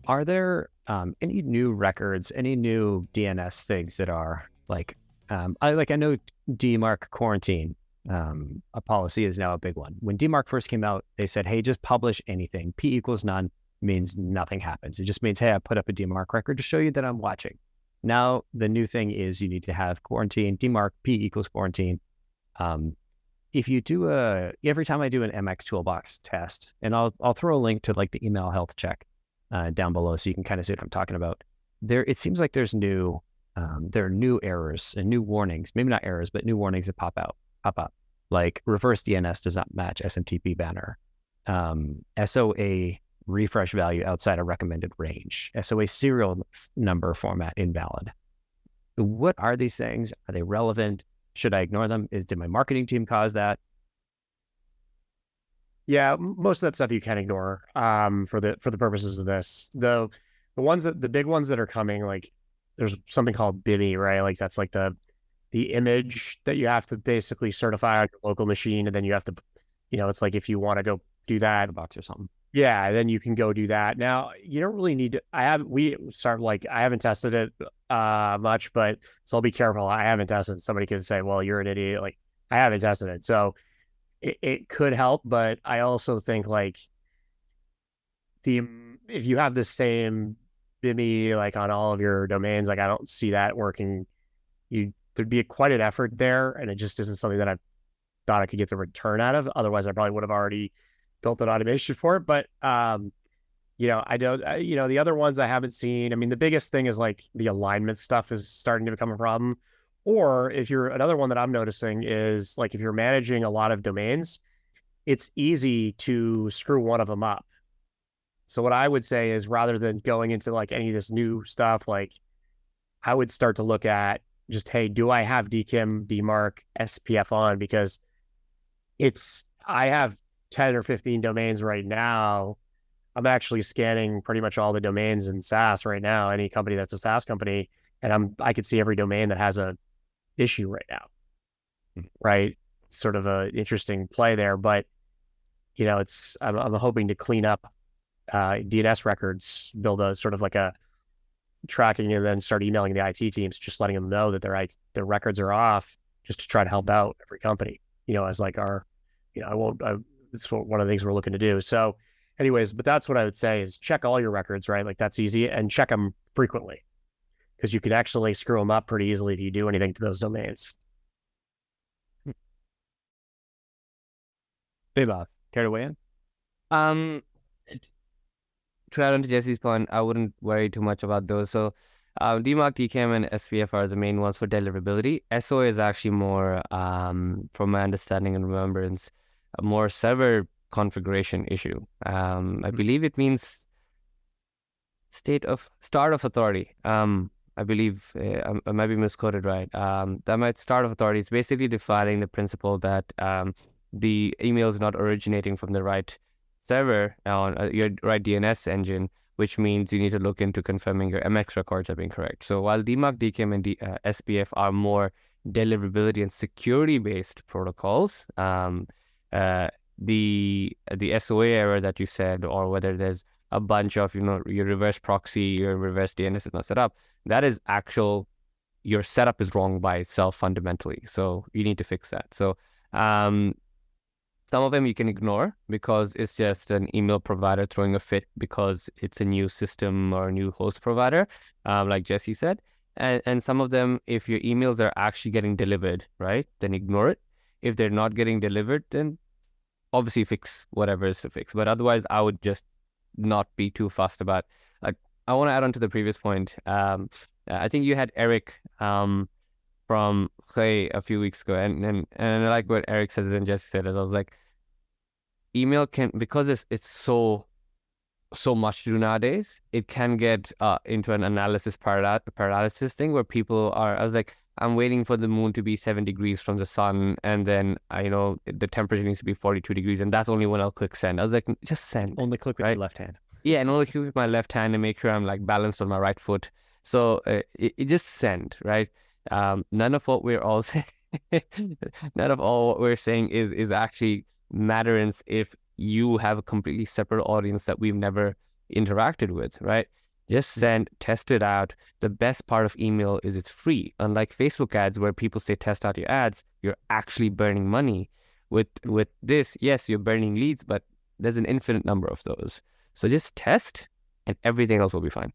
Are there any new records, any new DNS things that are like, I know DMARC quarantine, a policy is now a big one. When DMARC first came out, they said, hey, just publish anything. P equals none means nothing happens. It just means, hey, I put up a DMARC record to show you that I'm watching. Now, the new thing is you need to have quarantine, DMARC, P equals quarantine. If you do every time I do an MX toolbox test, and I'll throw a link to like the email health check down below so you can kind of see what I'm talking about. It seems like there are new errors and new warnings, maybe not errors, but new warnings that pop up. Like reverse DNS does not match SMTP banner. SOA refresh value outside a recommended range. SOA serial number format invalid. What are these things? Are they relevant? Should I ignore them? Did my marketing team cause that? Yeah, most of that stuff you can ignore for the purposes of this. The big ones that are coming, like there's something called BIMI, right? Like that's like the image that you have to basically certify on your local machine, and then you have to, it's like if you want to go do that Box or something. Yeah, then you can go do that. Now, you don't really need to, I haven't tested it much, but so I'll be careful. I haven't tested it. Somebody could say, well, you're an idiot. Like, I haven't tested it. So it could help, but I also think like if you have the same BIMI like on all of your domains, like I don't see that working. There'd be quite an effort there, and it just isn't something that I thought I could get the return out of. Otherwise, I probably would have already built an automation for it. But I don't, the other ones I haven't seen. I mean, the biggest thing is like the alignment stuff is starting to become a problem. Or if you're, another one that I'm noticing is like if you're managing a lot of domains, it's easy to screw one of them up. So what I would say is rather than going into like any of this new stuff, like I would start to look at just, hey, do I have DKIM, DMARC, SPF on? Because I have 10 or 15 domains right now. I'm actually scanning pretty much all the domains in SaaS right now, any company that's a SaaS company, and I could see every domain that has a issue right now, right? Sort of a interesting play there, but I'm hoping to clean up DNS records, build a sort of like a tracking, and then start emailing the IT teams, just letting them know that their records are off, just to try to help out every company, as like it's one of the things we're looking to do. So anyways, but that's what I would say is check all your records, right? Like that's easy, and check them frequently, because you can actually screw them up pretty easily if you do anything to those domains. Hey, Bob, care to weigh in? To add on to Jesse's point, I wouldn't worry too much about those. So DMARC, DKIM, and SPF are the main ones for deliverability. SOA is actually more, from my understanding and remembrance, a more server configuration issue. I believe it means start of authority. I believe I might be misquoted, right? That might start of authority is basically defining the principle that the email is not originating from the right server on your right DNS engine, which means you need to look into confirming your MX records are being correct. So while DMARC, DKIM, and SPF are more deliverability and security based protocols, the SOA error that you said, or whether there's a bunch of your reverse proxy, your reverse DNS is not set up, that is your setup is wrong by itself fundamentally. So you need to fix that. So some of them you can ignore because it's just an email provider throwing a fit because it's a new system or a new host provider, like Jesse said. And some of them, if your emails are actually getting delivered, right, then ignore it. If they're not getting delivered, then obviously fix whatever is to fix. But otherwise, I would just not be too fussed about. I want to add on to the previous point. I think you had Eric from say a few weeks ago, and I like what Eric says and Jesse said it. I was like, email can, because it's so much to do nowadays, it can get into an analysis paralysis thing where people are. I was like, I'm waiting for the moon to be 7 degrees from the sun, and then the temperature needs to be 42 degrees, and that's only when I'll click send. I was like, just send. Only click with your left hand. Yeah, and only click with my left hand and make sure I'm like balanced on my right foot. So it just send, right? None of what we're all saying, none of all what we're saying is actually matters if you have a completely separate audience that we've never interacted with, right? Just send, test it out. The best part of email is it's free. Unlike Facebook ads where people say test out your ads, you're actually burning money. With this, yes, you're burning leads, but there's an infinite number of those. So just test and everything else will be fine.